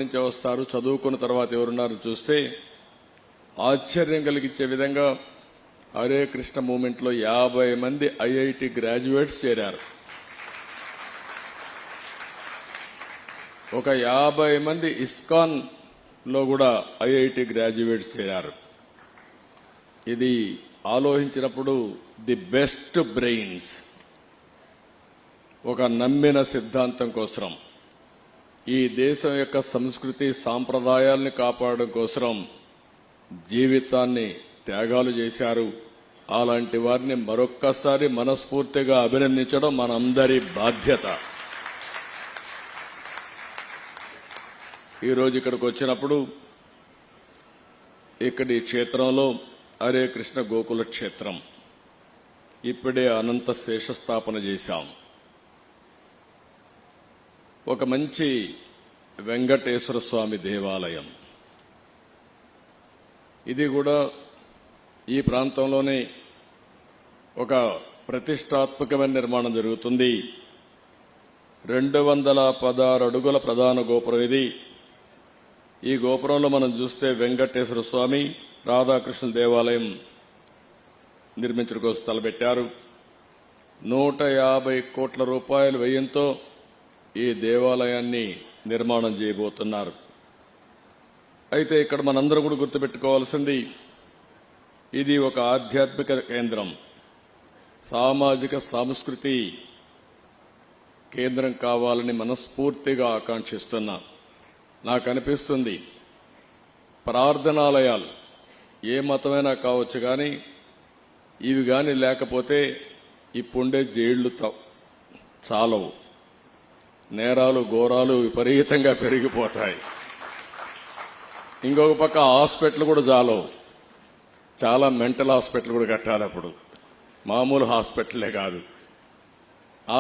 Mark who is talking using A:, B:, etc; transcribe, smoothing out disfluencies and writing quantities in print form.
A: నుంచి వస్తారు, చదువుకున్న తర్వాత ఎవరున్నారు చూస్తే ఆశ్చర్యం కలిగించే విధంగా హరే కృష్ణ మూవ్మెంట్ లో 50 మంది ఐఐటి గ్రాడ్యుయేట్స్ చేరారు. ఒక 50 మంది ఇస్కాన్ లో కూడా ఐఐటి గ్రాడ్యుయేట్స్ చేరారు. ఇది ఆలోచించినప్పుడు ది బెస్ట్ బ్రెయిన్స్ ఒక నమ్మిన సిద్ధాంతం కోసం, ఈ దేశం యొక్క సంస్కృతి సాంప్రదాయాల్ని కాపాడడం కోసం జీవితాన్ని త్యాగాలు చేశారు. అలాంటి వారిని మరొక్కసారి మనస్ఫూర్తిగా అభినందించడం మనందరి బాధ్యత. ఈరోజు ఇక్కడికి వచ్చినప్పుడు ఇక్కడి క్షేత్రంలో హరే కృష్ణ గోకుల క్షేత్రం ఇప్పుడే అనంత శేషస్థాపన చేశాం. ఒక మంచి వెంకటేశ్వర స్వామి దేవాలయం. ఇది కూడా ఈ ప్రాంతంలోనే ఒక ప్రతిష్టాత్మకమైన నిర్మాణం జరుగుతుంది. 216 అడుగుల ప్రధాన గోపురం ఇది. ఈ గోపురంలో మనం చూస్తే వెంకటేశ్వర స్వామి, రాధాకృష్ణ దేవాలయం నిర్మించడం కోసం తలపెట్టారు. 150 కోట్ల రూపాయల వ్యయంతో ఈ దేవాలయాన్ని నిర్మాణం చేయబోతున్నారు. అయితే ఇక్కడ మనందరూ కూడా గుర్తుపెట్టుకోవాల్సింది, ఇది ఒక ఆధ్యాత్మిక కేంద్రం, సామాజిక సాంస్కృతి కేంద్రం కావాలని మనస్ఫూర్తిగా ఆకాంక్షిస్తున్నా. నాకు అనిపిస్తుంది, ప్రార్థనాలయాలు ఏ మతమైనా కావచ్చు, కానీ ఇవి కానీ లేకపోతే ఇప్పుండే జైళ్లు చాలవు, నేరాలు ఘోరాలు విపరీతంగా పెరిగిపోతాయి. ఇంకొక పక్క హాస్పిటల్ కూడా చాలవు, చాలా మెంటల్ హాస్పిటల్ కూడా కట్టాలి. అప్పుడు మామూలు హాస్పిటలే కాదు.